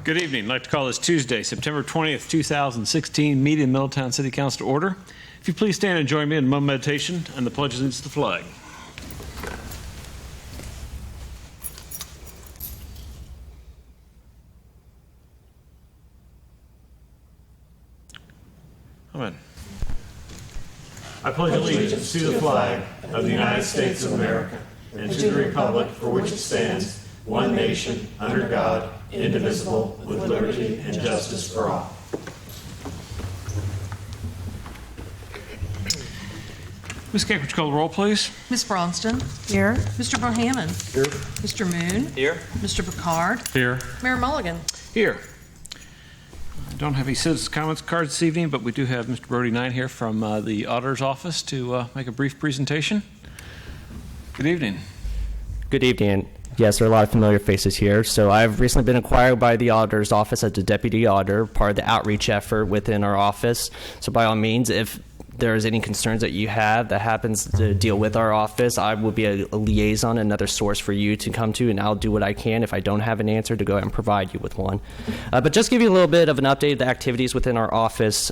Good evening. I'd like to call this Tuesday, September 20th, 2016, meeting of the Middletown City Council to order. If you please stand and join me in a moment of meditation and the pledge of allegiance to the flag. Amen. I pledge allegiance to the flag of the United States of America and to the republic for which it stands, one nation, under God, indivisible, with liberty and justice for all. Ms. Camp, would you call the roll, please? Ms. Bronston. Here. Mr. Bohannon. Here. Mr. Moon. Here. Mr. Picard. Here. Mayor Mulligan. Here. I don't have any citizens' comments cards this evening, but we do have Mr. Brody Nine here from the Auditor's Office to make a brief presentation. Good evening. Good evening. Yes, there are a lot of familiar faces here. So I've recently been acquired by the Auditor's Office as the Deputy Auditor, part of the outreach effort within our office. So by all means, if there's any concerns that you have that happens to deal with our office, I will be a liaison, another source for you to come to, and I'll do what I can if I don't have an answer to go ahead and provide you with one. But just give you a little bit of an update of the activities within our office.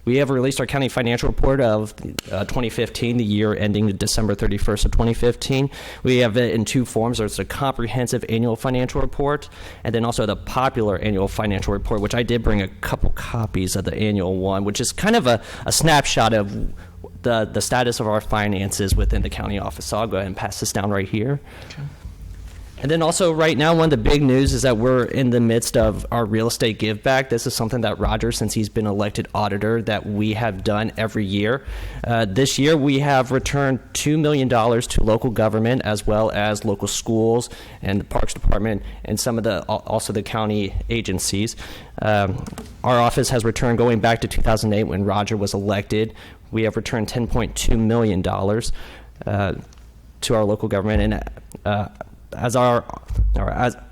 We have released our county financial report of 2015, the year ending December 31st of 2015. We have it in two forms. There's a comprehensive annual financial report, and then also the popular annual financial report, which I did bring a couple copies of the annual one, which is kind of a snapshot of the status of our finances within the county office. So I'll go ahead and pass this down right here. Okay. And then also right now, one of the big news is that we're in the midst of our real estate give back. This is something that Roger, since he's been elected auditor, that we have done every year. This year we have returned $2 million to local government as well as local schools and the Parks Department and some of also the county agencies. Our office has returned, going back to 2008 when Roger was elected, we have returned $10.2 million to our local government. And as our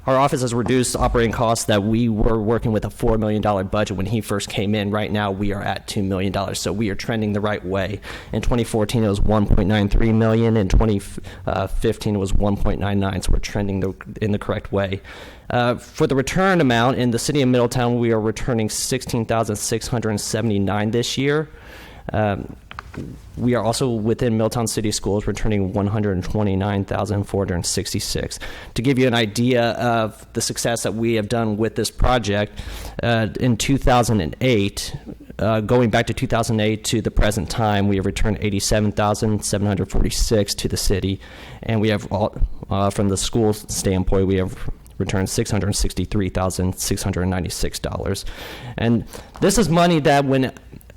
office has reduced operating costs, that we were working with a $4 million budget when he first came in. Right now we are at $2 million, so we are trending the right way. In 2014 it was $1.93 million. In 2015 it was $1.99, so we're trending in the correct way. For the return amount in the city of Middletown, we are returning $16,679 this year. We are also within Middletown City Schools returning $129,466. To give you an idea of the success that we have done with this project, in 2008, going back to 2008 to the present time, we have returned $87,746 to the city, and we have, from the school standpoint, we have returned $663,696. And this is money that when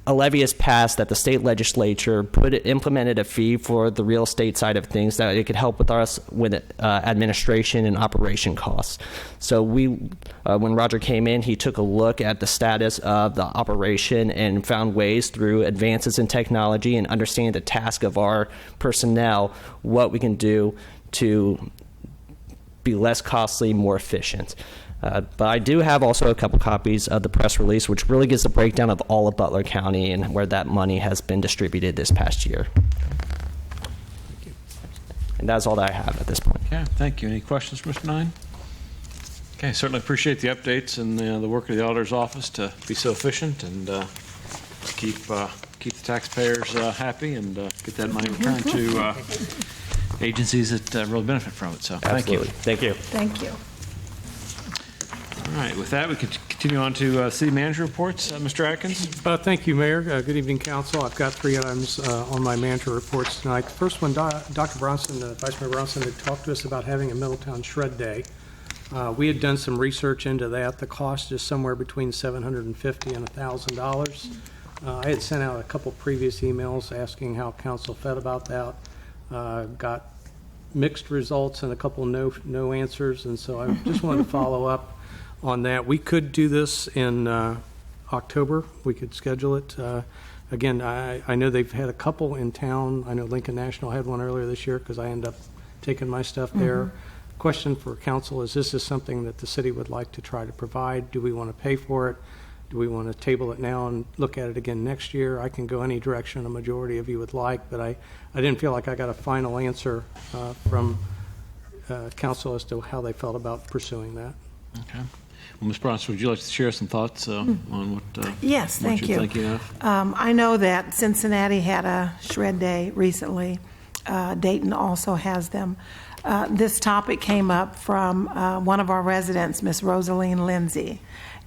a levy is passed, that the state legislature implemented a fee for the real estate side of things, that it could help with us with administration and operation costs. So when Roger came in, he took a look at the status of the operation and found ways through advances in technology and understanding the task of our personnel, what we can do to be less costly, more efficient. But I do have also a couple copies of the press release, which really gives a breakdown of all of Butler County and where that money has been distributed this past year. Thank you. And that's all that I have at this point. Okay, thank you. Any questions, Mr. Nine? Okay, certainly appreciate the updates and the work of the Auditor's Office to be so efficient and keep the taxpayers happy and get that money returned to agencies that really benefit from it. So Absolutely. Thank you. Thank you. All right, with that, we could continue on to city manager reports. Mr. Atkins? Thank you, Mayor. Good evening, Council. I've got 3 items on my manager reports tonight. The first one, Dr. Bronson, Vice Mayor Bronson, had talked to us about having a Middletown Shred Day. We had done some research into that. The cost is somewhere between $750 and $1,000. I had sent out a couple previous emails asking how Council felt about that. Got mixed results and a couple no answers, and so I just wanted to follow up on that. We could do this in October. We could schedule it. Again, I know they've had a couple in town. I know Lincoln National had one earlier this year because I ended up taking my stuff there. Question for council is, this is something that the city would like to try to provide? Do we want to pay for it? Do we want to table it now and look at it again next year? I can go any direction a majority of you would like, but I didn't feel like I got a final answer from council as to how they felt about pursuing that. Okay. Well, Ms. Bronson, would you like to share some thoughts on what, Yes, what thank you're you. thinking of? I know that Cincinnati had a shred day recently. Dayton also has them. This topic came up from one of our residents, Miss Rosaline Lindsay,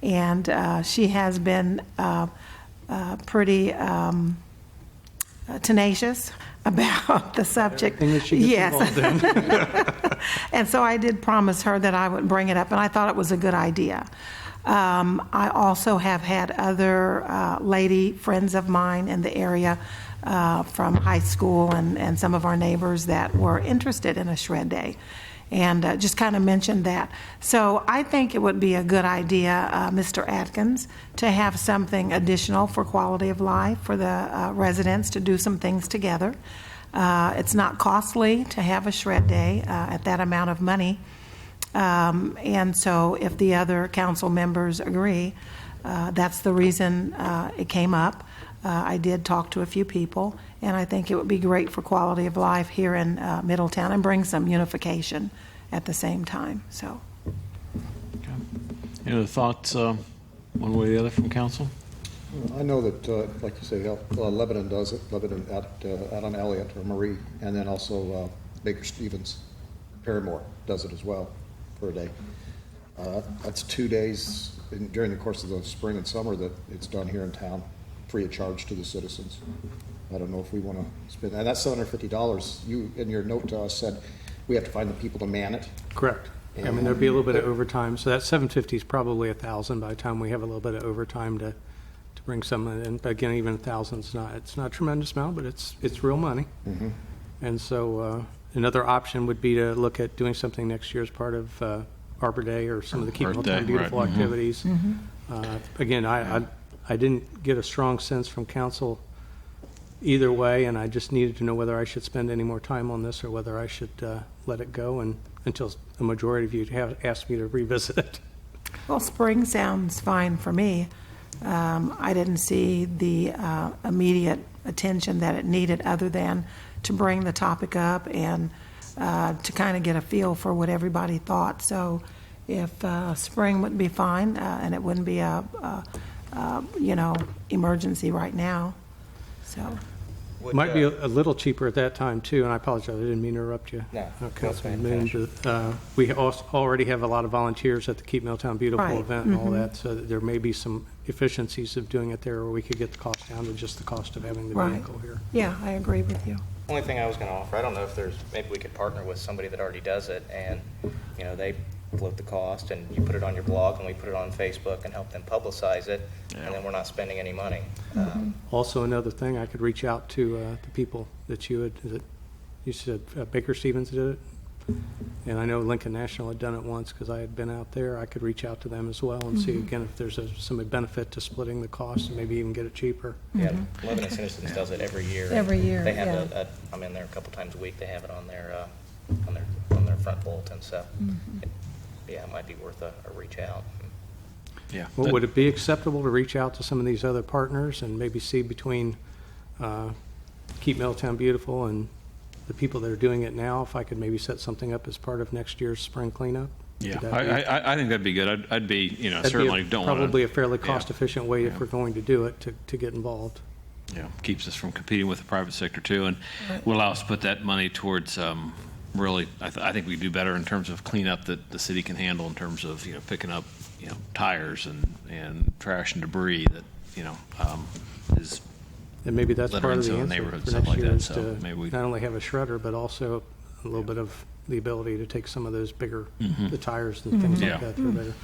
and she has been pretty tenacious about the subject. Everything that she gets involved in. And so I did promise her that I would bring it up, and I thought it was a good idea. I also have had other lady friends of mine in the area from high school and some of our neighbors that were interested in a shred day, and just kind of mentioned that. So I think it would be a good idea, Mr. Atkins, to have something additional for quality of life for the residents to do some things together. It's not costly to have a shred day at that amount of money. And so if the other council members agree, that's the reason it came up. I did talk to a few people, and I think it would be great for quality of life here in Middletown and bring some unification at the same time. So, Any other thoughts, one way or the other, from council? I know that, like you say, Lebanon does it, Lebanon out on Elliott or Marie, and then also Baker Stevens, Paramore does it as well for a day. That's 2 days during the course of the spring and summer that it's done here in town, free of charge to the citizens. I don't know if we want to spend, and that's $750. You, in your note to us, said we have to find the people to man it. Correct. I mean, there'd be a little bit of overtime, so that 750 is probably 1,000 by the time we have a little bit of overtime to bring someone in. But again, even 1,000 is not, it's not a tremendous amount, but it's real money. Mm-hmm. And so another option would be to look at doing something next year as part of Arbor Day or some of the Keep Earth Middletown Day, Beautiful right. Mhm. activities. Again, I didn't get a strong sense from council either way, and I just needed to know whether I should spend any more time on this or whether I should let it go and until a majority of you have asked me to revisit it. well, spring sounds fine for me. I didn't see the immediate attention that it needed other than to bring the topic up and to kind of get a feel for what everybody thought. So if spring would be fine and it wouldn't be a emergency right now. So Might be a little cheaper at that time too, and I apologize, I didn't mean to interrupt you. No, Councilman that's Moon, but, we already have a lot of volunteers at the Keep Middletown Beautiful Right. event and all that, so that there may be some efficiencies of doing it there, or we could get the cost down to just the cost of having the Right. vehicle here. yeah, I agree with you. Only thing I was going to offer, I don't know if maybe we could partner with somebody that already does it, and, they float the cost, and you put it on your blog, and we put it on Facebook and help them publicize it, and then we're not spending any money. Also, another thing, I could reach out to the people that you said Baker Stevens did it, and I know Lincoln National had done it once because I had been out there. I could reach out to them as well and see again if there's some benefit to splitting the cost and maybe even get it cheaper. Yeah, Lebanon Citizens does it every year. Every year, They have yeah. I'm in there a couple times a week, they have it on their front bulletin, so, it might be worth a reach out. Yeah. Well, would it be acceptable to reach out to some of these other partners and maybe see between Keep Middletown Beautiful and the people that are doing it now, if I could maybe set something up as part of next year's spring cleanup? Yeah, Would that be- I think that'd be good. I'd be, that'd be certainly don't want to. Probably a fairly cost-efficient way if Yeah. we're going to do it, to get involved. Keeps us from competing with the private sector too, and will allow us to put that money towards, really, I think we do better in terms of cleanup that the city can handle in terms of, picking up, tires and trash and debris that, is And maybe that's part littering of the some answer neighborhoods, for stuff next like year that, is so to maybe we- not only have a shredder, but also a little bit of the ability to take some of those bigger, the tires and things Yeah. like that. They're better.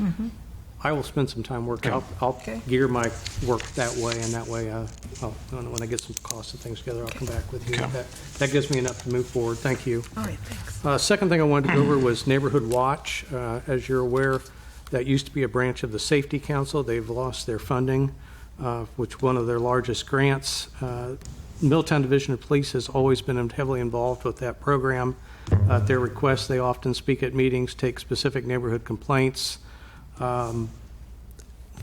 I will spend some time working. Okay. I'll Okay. gear my work that way, and that way, when I get some costs and things together, I'll come back with you. Okay. That gives me enough to move forward. Thank you. All right, thanks. Second thing I wanted to go over was Neighborhood Watch. As you're aware, that used to be a branch of the Safety Council. They've lost their funding, which one of their largest grants. Middletown Division of Police has always been heavily involved with that program. At their request, they often speak at meetings, take specific neighborhood complaints.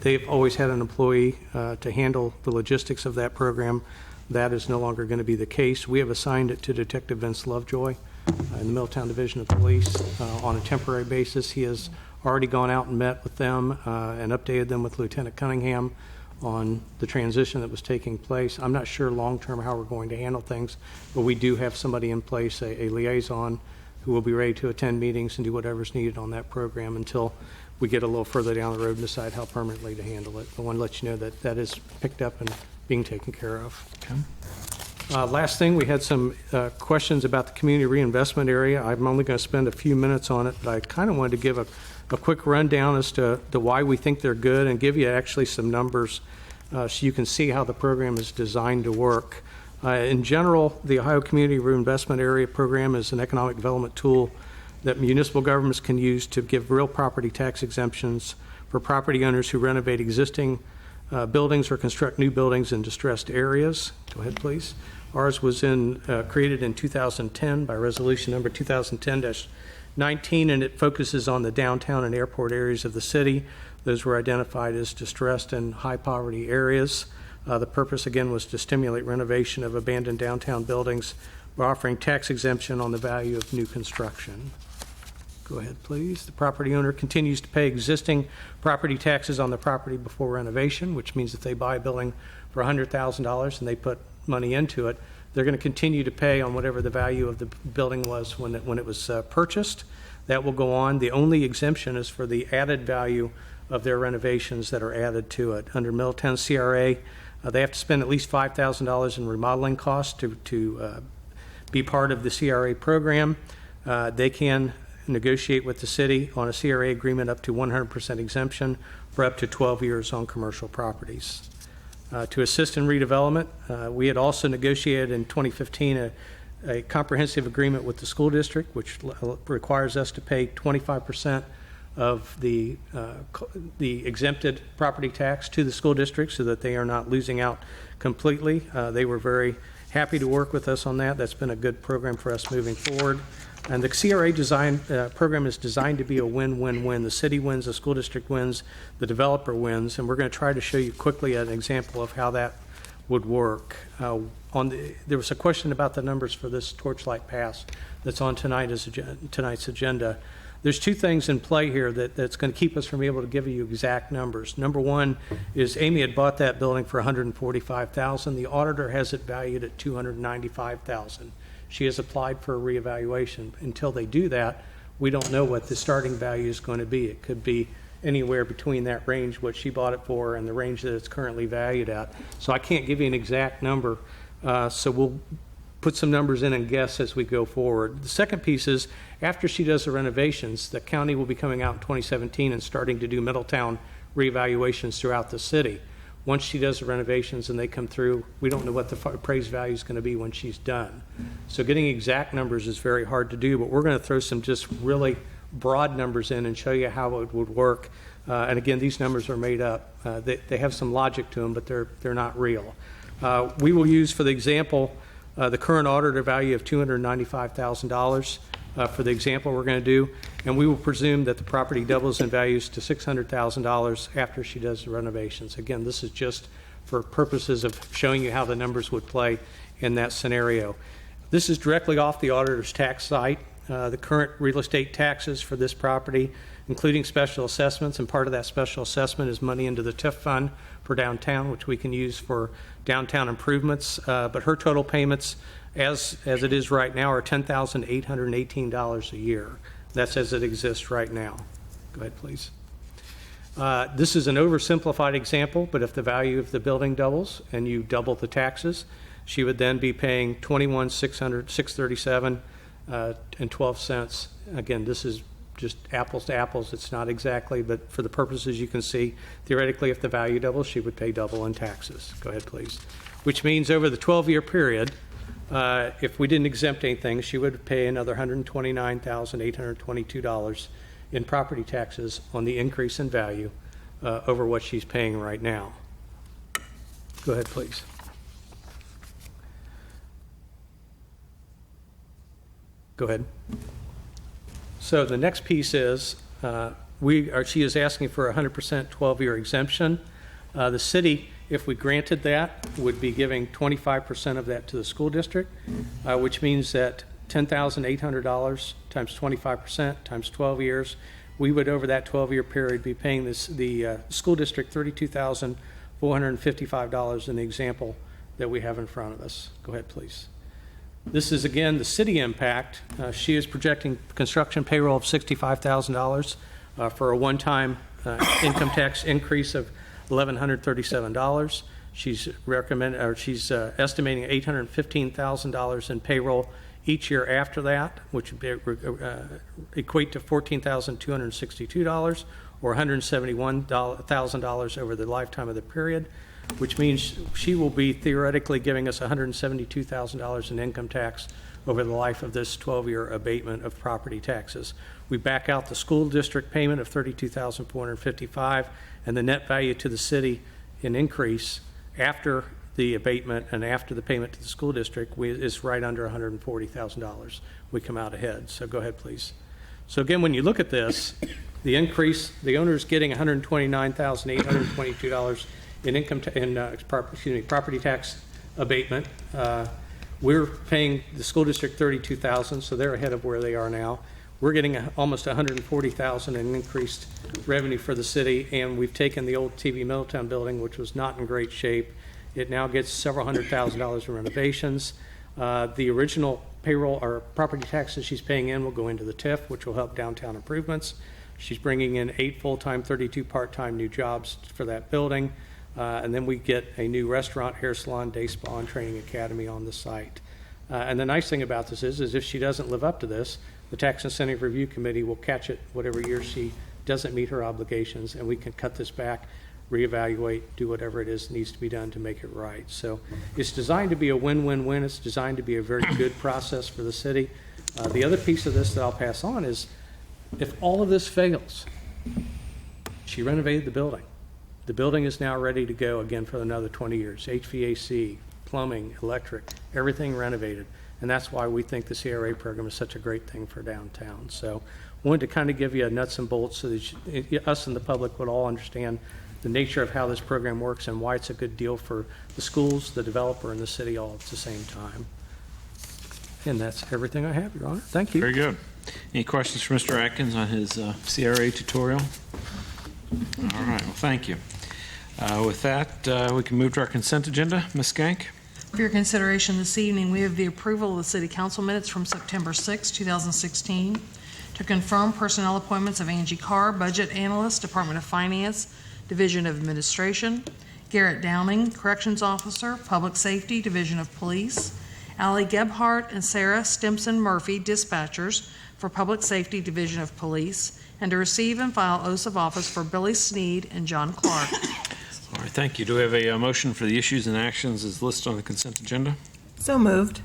They've always had an employee to handle the logistics of that program. That is no longer going to be the case. We have assigned it to Detective Vince Lovejoy in the Middletown Division of Police on a temporary basis. He has already gone out and met with them and updated them with Lieutenant Cunningham on the transition that was taking place. I'm not sure long-term how we're going to handle things, but we do have somebody in place, a liaison, who will be ready to attend meetings and do whatever's needed on that program until we get a little further down the road and decide how permanently to handle it. I want to let you know that that is picked up and being taken care of. Okay. Last thing, we had some questions about the community reinvestment area. I'm only going to spend a few minutes on it, but I kind of wanted to give a quick rundown as to why we think they're good and give you actually some numbers so you can see how the program is designed to work. In general, the Ohio Community Reinvestment Area Program is an economic development tool that municipal governments can use to give real property tax exemptions for property owners who renovate existing buildings or construct new buildings in distressed areas. Go ahead, please. Ours was created in 2010 by resolution number 2010-19, and it focuses on the downtown and airport areas of the city. Those were identified as distressed and high poverty areas. The purpose, again, was to stimulate renovation of abandoned downtown buildings by offering tax exemption on the value of new construction. Go ahead, please. The property owner continues to pay existing property taxes on the property before renovation, which means if they buy a building for $100,000 and they put money into it, they're going to continue to pay on whatever the value of the building was when it was purchased. That will go on. The only exemption is for the added value of their renovations that are added to it. Under Middletown CRA, they have to spend at least $5,000 in remodeling costs to be part of the CRA program. They can negotiate with the city on a CRA agreement up to 100% exemption for up to 12 years on commercial properties. To assist in redevelopment, we had also negotiated in 2015 a comprehensive agreement with the school district, which requires us to pay 25% of the exempted property tax to the school district so that they are not losing out completely. They were very happy to work with us on that. That's been a good program for us moving forward. And the CRA program is designed to be a win-win-win. The city wins, the school district wins, the developer wins, and we're going to try to show you quickly an example of how that would work. There was a question about the numbers for this Torchlight Pass that's on tonight's agenda. There's two things in play here that's going to keep us from being able to give you exact numbers. Number one is Amy had bought that building for $145,000. The auditor has it valued at $295,000. She has applied for a reevaluation. Until they do that, we don't know what the starting value is going to be. It could be anywhere between that range, what she bought it for, and the range that it's currently valued at. So I can't give you an exact number. So we'll put some numbers in and guess as we go forward. The second piece is after she does the renovations, the county will be coming out in 2017 and starting to do Middletown reevaluations throughout the city. Once she does the renovations and they come through, we don't know what the appraised value is going to be when she's done. So getting exact numbers is very hard to do, but we're going to throw some just really broad numbers in and show you how it would work. And again, these numbers are made up. They have some logic to them, but they're not real. We will use, for the example, the current auditor value of $295,000 for the example we're going to do, and we will presume that the property doubles in values to $600,000 after she does the renovations. Again, this is just for purposes of showing you how the numbers would play in that scenario. This is directly off the auditor's tax site. The current real estate taxes for this property, including special assessments, and part of that special assessment is money into the TIF fund for downtown, which we can use for downtown improvements. But her total payments, as it is right now, are $10,818 a year. That's as it exists right now. Go ahead, please. This is an oversimplified example, but if the value of the building doubles and you double the taxes, she would then be paying $21,637 and 12 cents. Again, this is just apples to apples. It's not exactly, but for the purposes you can see, theoretically, if the value doubles, she would pay double in taxes. Go ahead, please. Which means over the 12-year period, if we didn't exempt anything, she would pay another $129,822 in property taxes on the increase in value over what she's paying right now. Go ahead, please. Go ahead. So the next piece is she is asking for a 100% 12-year exemption. The city, if we granted that, would be giving 25% of that to the school district, which means that $10,800 times 25% times 12 years we would, over that 12-year period, be paying the school district $32,455 in the example that we have in front of us. Go ahead, please. This is, again, the city impact. She is projecting construction payroll of $65,000 for a one-time income tax increase of $1,137. She's estimating $815,000 in payroll each year after that, which would be, equate to $14,262 or $171,000 over the lifetime of the period, which means she will be theoretically giving us $172,000 in income tax over the life of this 12-year abatement of property taxes. We back out the school district payment of $32,455, and the net value to the city in increase after the abatement and after the payment to the school district is right under $140,000. We come out ahead. So go ahead, please. So again, when you look at this, the increase, the owner is getting $129,822 in property tax abatement. We're paying the school district $32,000, so they're ahead of where they are now. We're getting almost $140,000 in increased revenue for the city, and we've taken the old TV Middletown building, which was not in great shape. It now gets several $100,000 in renovations. The original payroll or property taxes she's paying in will go into the TIF, which will help downtown improvements. She's bringing in 8 full-time, 32 part-time new jobs for that building. And then we get a new restaurant, hair salon, day spa, and training academy on the site. And the nice thing about this is if she doesn't live up to this, the Tax Incentive Review Committee will catch it whatever year she doesn't meet her obligations, and we can cut this back, reevaluate, do whatever it is needs to be done to make it right. So it's designed to be a win-win-win. It's designed to be a very good process for the city. The other piece of this that I'll pass on is if all of this fails, she renovated the building. The building is now ready to go again for another 20 years. HVAC, plumbing, electric, everything renovated. And that's why we think the CRA program is such a great thing for downtown. So I wanted to kind of give you a nuts and bolts so that us and the public would all understand the nature of how this program works and why it's a good deal for the schools, the developer, and the city all at the same time. And that's everything I have, Your Honor. Thank you. Very good. Any questions for Mr. Atkins on his CRA tutorial? All right, well, thank you. With that, we can move to our consent agenda. Ms. Skank? For your consideration this evening, we have the approval of the City Council minutes from September 6, 2016, to confirm personnel appointments of Angie Carr, Budget Analyst, Department of Finance, Division of Administration, Garrett Downing, Corrections Officer, Public Safety, Division of Police, Allie Gebhardt and Sarah Stimson Murphy, Dispatchers, for Public Safety, Division of Police, and to receive and file oaths of office for Billy Sneed and John Clark. All right, thank you. Do we have a motion for the issues and actions as listed on the consent agenda? So moved.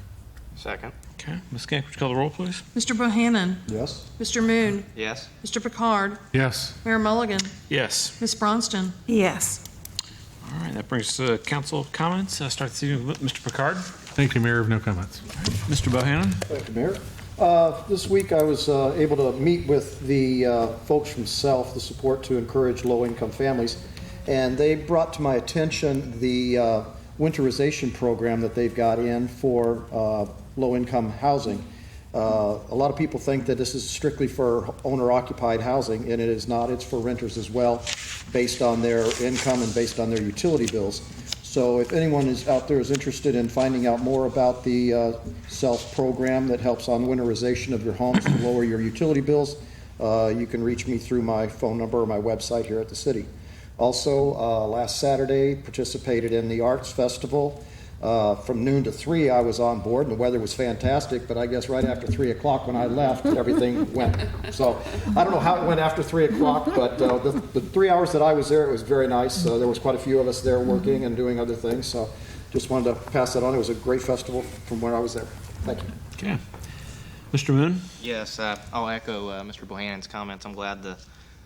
Second. Okay, Ms. Skank, would you call the roll, please? Mr. Bohannon. Yes? Mr. Moon. Yes. Mr. Picard. Yes. Mayor Mulligan. Yes. Ms. Bronston. Yes. All right, that brings us to council comments. I'll start this evening with Mr. Picard. Thank you, Mayor. I have no comments. Mr. Bohannon? Thank you, Mayor. This week I was able to meet with the folks from SELF, the Support to Encourage Low-Income Families, and they brought to my attention the winterization program that they've got in for low-income housing. A lot of people think that this is strictly for owner-occupied housing, and it is not. It's for renters as well, based on their income and based on their utility bills. So if anyone is out there is interested in finding out more about the SELF program that helps on winterization of your homes to lower your utility bills, you can reach me through my phone number or my website here at the city. Also, last Saturday, participated in the Arts Festival. From noon to 3, I was on board, and the weather was fantastic, but I guess right after 3 o'clock when I left, everything went. So I don't know how it went after 3 o'clock, but the 3 hours that I was there, it was very nice. There was quite a few of us there working and doing other things, so just wanted to pass that on. It was a great festival from where I was there. Thank you. Okay. Mr. Moon? Yes, I'll echo Mr. Bohannon's comments. I'm glad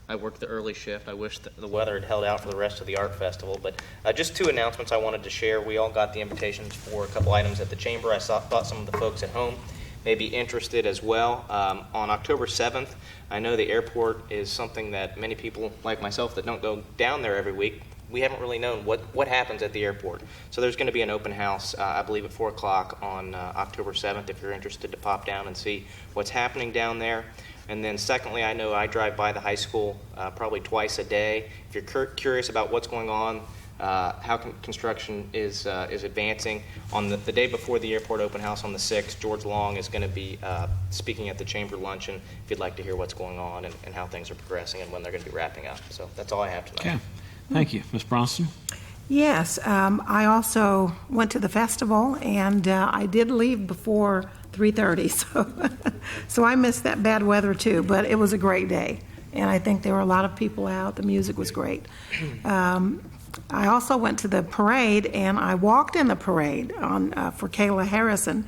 I worked the early shift. I wish the weather had held out for the rest of the art festival. But just 2 announcements I wanted to share. We all got the invitations for a couple items at the chamber. I thought some of the folks at home may be interested as well. On October 7th, I know the airport is something that many people like myself that don't go down there every week, we haven't really known what happens at the airport. So there's going to be an open house, I believe at 4 o'clock on October 7th, if you're interested to pop down and see what's happening down there. And then secondly, I know I drive by the high school probably twice a day. If you're curious about what's going on, how construction is advancing, on the day before the airport open house on the 6th, George Long is going to be speaking at the chamber luncheon if you'd like to hear what's going on and how things are progressing and when they're going to be wrapping up. So that's all I have tonight. Okay, thank you. Ms. Bronson? Yes, I also went to the festival, and I did leave before 3:30, so I missed that bad weather too, but it was a great day, and I think there were a lot of people out. The music was great. I also went to the parade, and I walked in the parade for Kayla Harrison,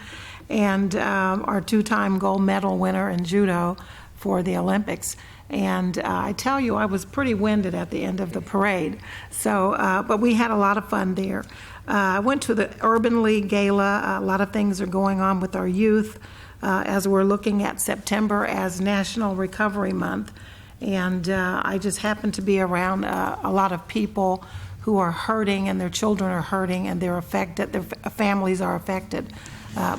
and our two-time gold medal winner in judo for the Olympics. And I tell you, I was pretty winded at the end of the parade. So, but we had a lot of fun there. I went to the Urban League Gala. A lot of things are going on with our youth as we're looking at September as National Recovery Month. And I just happened to be around a lot of people who are hurting, and their children are hurting, and they're affected, their families are affected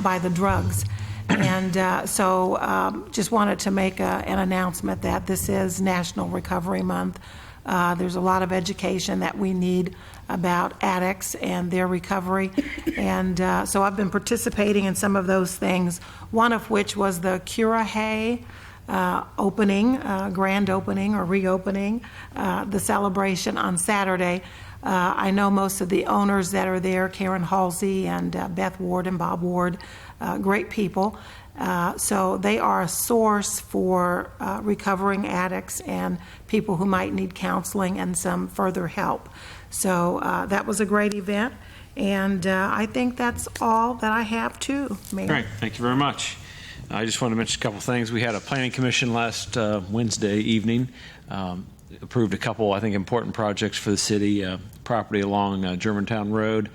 by the drugs. And so just wanted to make an announcement that this is National Recovery Month. There's a lot of education that we need about addicts and their recovery. And so I've been participating in some of those things, one of which was the Curahay opening, grand opening or reopening, the celebration on Saturday. I know most of the owners that are there, Karen Halsey and Beth Ward and Bob Ward, great people. So they are a source for recovering addicts and people who might need counseling and some further help. So that was a great event, and I think that's all that I have too, Mayor. Great, thank you very much. I just want to mention a couple things. We had a planning commission last Wednesday evening. Approved a couple, I think, important projects for the city. Property along Germantown Road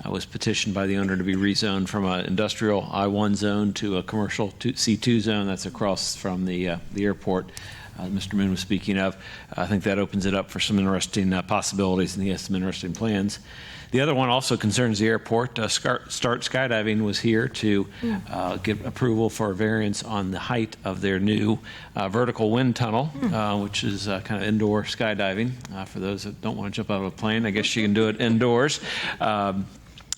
was petitioned by the owner to be rezoned from an industrial I-1 zone to a commercial C2 zone. That's across from the airport Mr. Moon was speaking of. I think that opens it up for some interesting possibilities, and he has some interesting plans. The other one also concerns the airport. Start Skydiving was here to get approval for a variance on the height of their new vertical wind tunnel, which is kind of indoor skydiving. For those that don't want to jump out of a plane, I guess you can do it indoors.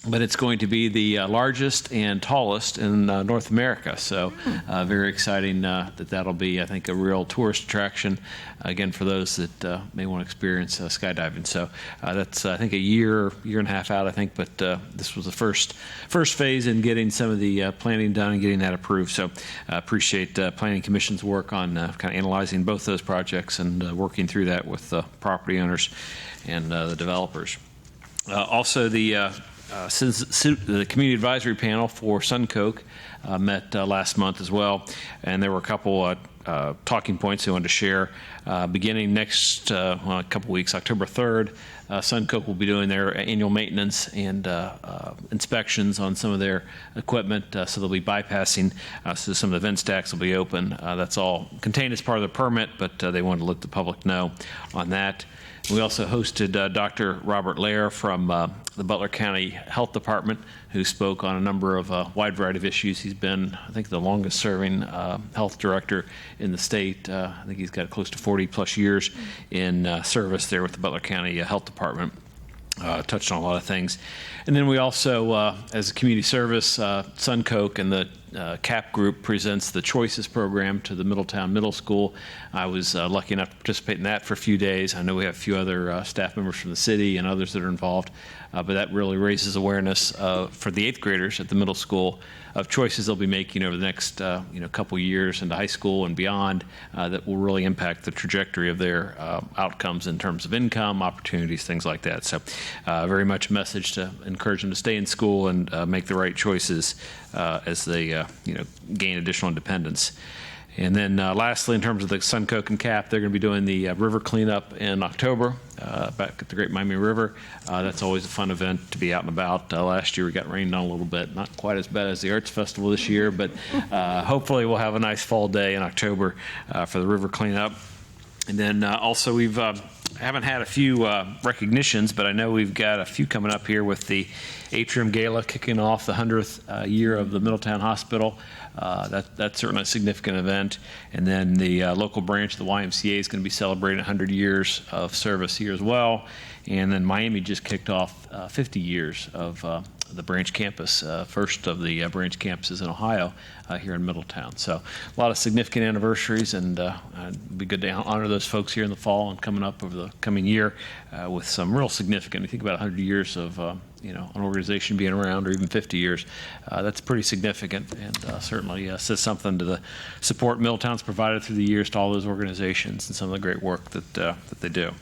But it's going to be the largest and tallest in North America. So very exciting that'll be, I think, a real tourist attraction, again, for those that may want to experience skydiving. So that's, I think, a year and a half out, I think. But this was the first phase in getting some of the planning done and getting that approved. So I appreciate Planning Commission's work on kind of analyzing both those projects and working through that with the property owners and the developers. Also, the Community Advisory Panel for Suncoke met last month as well, and there were a couple talking points they wanted to share. Beginning next a couple weeks, October 3rd, Suncoke will be doing their annual maintenance and inspections on some of their equipment, so they'll be bypassing, so some of the vent stacks will be open. That's all contained as part of the permit, but they wanted to let the public know on that. We also hosted Dr. Robert Lair from the Butler County Health Department, who spoke on a number of wide variety of issues. He's been, I think, the longest serving health director in the state. I think he's got close to 40 plus years in service there with the Butler County Health Department. Touched on a lot of things. And then we also, as a community service, Suncoke and the CAP group presents the Choices program to the Middletown Middle School. I was lucky enough to participate in that for a few days. I know we have a few other staff members from the city and others that are involved, but that really raises awareness for the 8th graders at the middle school of choices they'll be making over the next couple years into high school and beyond that will really impact the trajectory of their outcomes in terms of income, opportunities, things like that. So very much a message to encourage them to stay in school and make the right choices as they gain additional independence. And then lastly, in terms of the Suncoke and CAP, they're going to be doing the river cleanup in October back at the Great Miami River. That's always a fun event to be out and about. Last year we got rained on a little bit, not quite as bad as the Arts Festival this year, but hopefully we'll have a nice fall day in October for the river cleanup. And then also we've I haven't had a few recognitions, but I know we've got a few coming up here with the Atrium Gala kicking off the 100th year of the Middletown Hospital. That's certainly a significant event. And then the local branch of the YMCA is going to be celebrating 100 years of service here as well. And then Miami just kicked off 50 years of the branch campus, first of the branch campuses in Ohio here in Middletown. So a lot of significant anniversaries, and it'd be good to honor those folks here in the fall and coming up over the coming year with some real significant. You think about 100 years of an organization being around, or even 50 years. That's pretty significant, and certainly says something to the support Middletown's provided through the years to all those organizations and some of the great work that they do.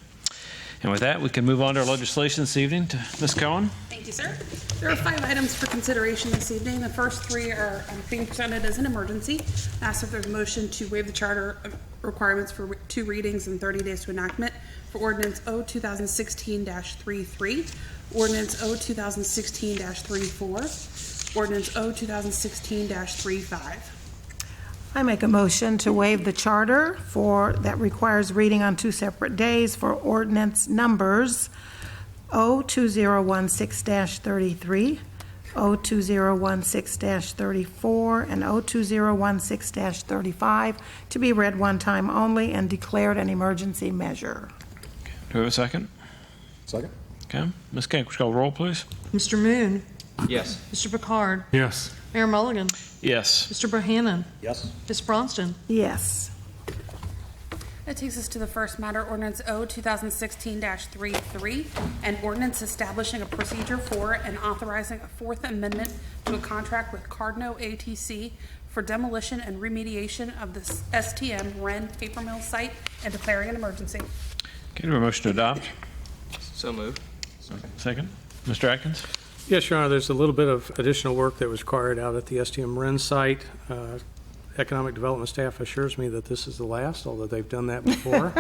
And with that, we can move on to our legislation this evening. To Ms. Cohen. Thank you, sir. There are 5 items for consideration this evening. The first 3 are being presented as an emergency. I ask if there's a motion to waive the charter requirements for 2 readings and 30 days to enactment for Ordinance O 2016-33, Ordinance O 2016-34, Ordinance O 2016-35. I make a motion to waive the charter that requires reading on 2 separate days for ordinance numbers O2016-33, O2016-34, and O2016-35 to be read one time only and declared an emergency measure. Do we have a second? Second? Okay. Ms. Kank, would you call the roll, please? Mr. Moon? Yes. Mr. Picard? Yes. Mayor Mulligan? Yes. Mr. Bohannon? Yes. Ms. Bronston? Yes. That takes us to the first matter, Ordinance O 2016-33, an ordinance establishing a procedure for and authorizing a 4th amendment to a contract with Cardno ATC for demolition and remediation of the STM Wren paper mill site and declaring an emergency. Okay, do we have a motion to adopt? So moved. Second. Mr. Atkins? Yes, Your Honor, there's a little bit of additional work that was required out at the STM Wren site. Economic Development staff assures me that this is the last, although they've done that before.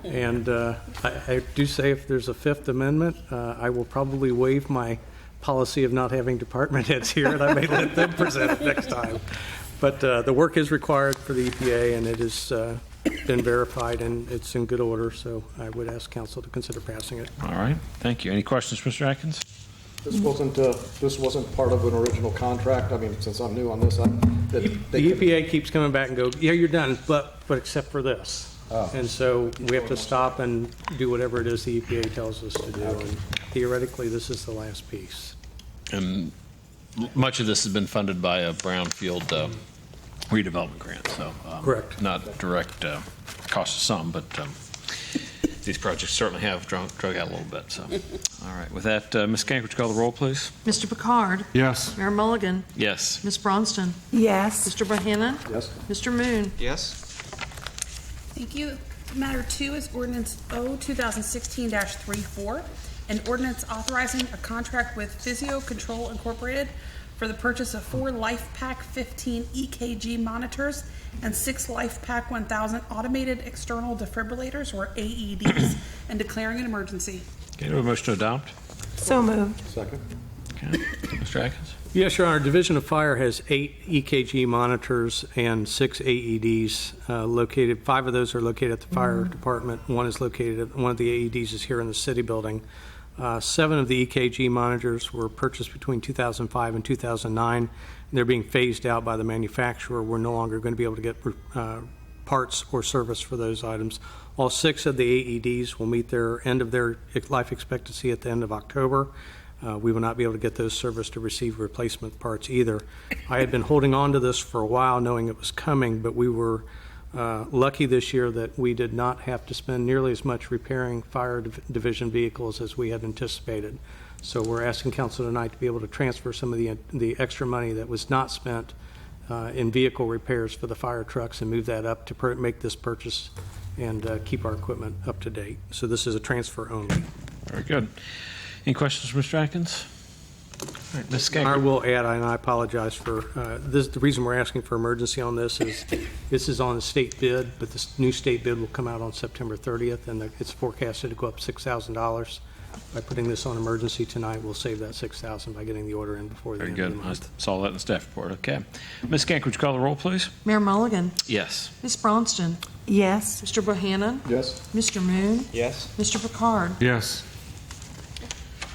And I do say if there's a 5th amendment, I will probably waive my policy of not having department heads here, and I may let them present it next time. But the work is required for the EPA, and it has been verified, and it's in good order, so I would ask council to consider passing it. All right. Thank you. Any questions, Mr. Atkins? This wasn't part of an original contract. I mean, since I'm new on this, The EPA keeps coming back and go, yeah, you're done, but except for this. Oh. And so we have to stop and do whatever it is the EPA tells us to do. And theoretically, this is the last piece. And much of this has been funded by a brownfield redevelopment grant, so. Correct. Not direct cost of some, but these projects certainly have drug out a little bit, so. All right, with that, Ms. Kank, would you call the roll, please? Mr. Picard? Yes. Mayor Mulligan? Yes. Ms. Bronston? Yes. Mr. Bohannon? Yes. Mr. Moon? Yes. Thank you. Matter 2 is Ordinance O 2016-34, an ordinance authorizing a contract with Physio Control Incorporated for the purchase of 4 LifePak 15 EKG monitors and 6 LifePak 1000 automated external defibrillators, or AEDs, and declaring an emergency. Okay, do we have a motion to adopt? So moved. Second? Okay. Mr. Atkins? Yes, Your Honor. Division of Fire has 8 EKG monitors and 6 AEDs located. 5 of those are located at the fire department. One is located at one of the AEDs is here in the city building. 7 of the EKG monitors were purchased between 2005 and 2009. They're being phased out by the manufacturer. We're no longer going to be able to get parts or service for those items. All 6 of the AEDs will meet their end of their life expectancy at the end of October. We will not be able to get those serviced to receive replacement parts either. I had been holding on to this for a while knowing it was coming, but we were lucky this year that we did not have to spend nearly as much repairing fire division vehicles as we had anticipated. So we're asking council tonight to be able to transfer some of the extra money that was not spent in vehicle repairs for the fire trucks and move that up to make this purchase and keep our equipment up to date. So this is a transfer only. Very good. Any questions for Mr. Atkins? All right, Ms. I Skank. will add, and I apologize for this. The reason we're asking for emergency on this is on the state bid, but this new state bid will come out on September 30th, and it's forecasted to go up $6,000. By putting this on emergency tonight, we'll save that $6,000 by getting the order in before the Very end good. of the I month. saw that in the staff report. Okay. Ms. Skank, would you call the roll, please? Mayor Mulligan? Yes. Ms. Bronston? Yes. Mr. Bohannon? Yes? Mr. Moon? Yes? Mr. Picard? Yes.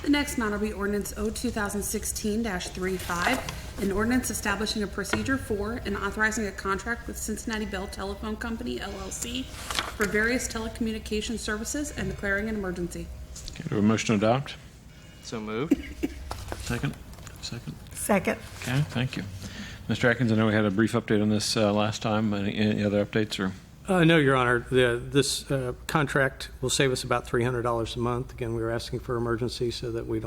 The next matter will be ordinance O 2016-35, an ordinance establishing a procedure for and authorizing a contract with Cincinnati Bell Telephone Company, LLC, for various telecommunications services and declaring an emergency. Okay, do we have a motion to adopt? So moved? Second? Second. Second. Okay, thank you. Mr. Atkins, I know we had a brief update on this last time. Any other updates or? No, Your Honor. This contract will save us about $300 a month. Again, we were asking for emergency so that we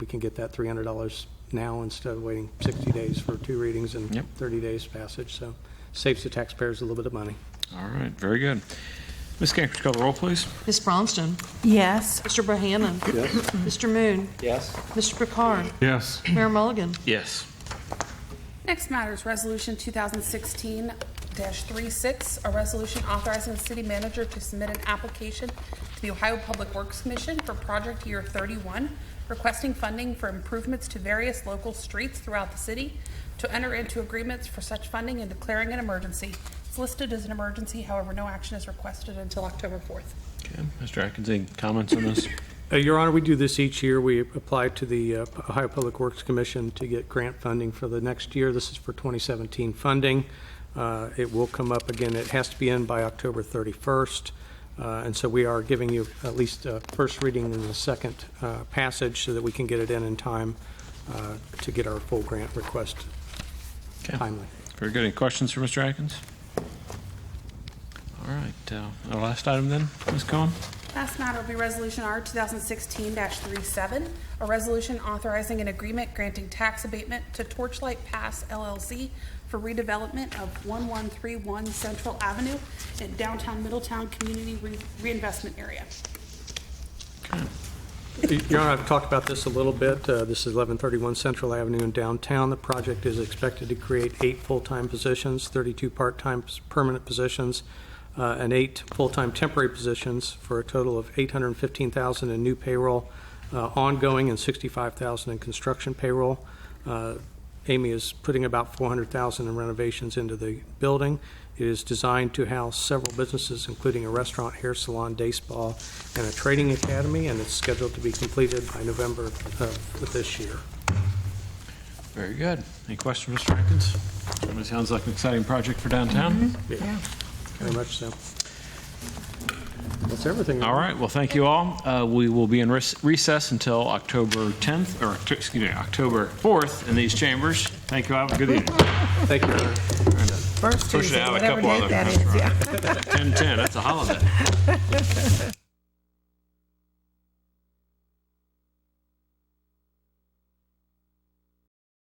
can get that $300 now instead of waiting 60 days for 2 readings and Yep. 30 days passage. So saves the taxpayers a little bit of money. All right, very good. Ms. Kank, would you call the roll, please? Ms. Bronston? Yes. Mr. Bohannon? Yes? Mr. Moon? Yes? Mr. Picard? Yes. Mayor Mulligan? Yes. Next matter is Resolution 2016-36, a resolution authorizing the city manager to submit an application to the Ohio Public Works Commission for project year 31, requesting funding for improvements to various local streets throughout the city, to enter into agreements for such funding and declaring an emergency. It's listed as an emergency, however, no action is requested until October 4th. Okay, Mr. Atkins, any comments on this? Your Honor, we do this each year. We apply to the Ohio Public Works Commission to get grant funding for the next year. This is for 2017 funding. It will come up again. It has to be in by October 31st. And so we are giving you at least a first reading and a second passage so that we can get it in time to get our full grant request Okay. timely. Very good. Any questions for Mr. Atkins? All right, our last item then, Ms. Cohen? Last matter will be Resolution R 2016-37, a resolution authorizing an agreement granting tax abatement to Torchlight Pass LLC for redevelopment of 1131 Central Avenue in downtown Middletown Community Reinvestment Area. Your Honor, I've talked about this a little bit. This is 1131 Central Avenue in downtown. The project is expected to create 8 full-time positions, 32 part-time permanent positions, and 8 full-time temporary positions for a total of $815,000 in new payroll, ongoing, and $65,000 in construction payroll. Amy is putting about $400,000 in renovations into the building. It is designed to house several businesses, including a restaurant, hair salon, day spa, and a training academy, and it's scheduled to be completed by November of this year. Very good. Any questions, Mr. Atkins? Certainly sounds like an exciting project for downtown. Yeah, very much so. That's everything. All right, well, thank you all. We will be in recess until October 10th, or excuse me, October 4th in these chambers. Thank you all. Have a good evening. Thank you, Your Honor. First Push it Tuesday, out a whatever couple date other that is, yeah. 10/10, that's a holiday.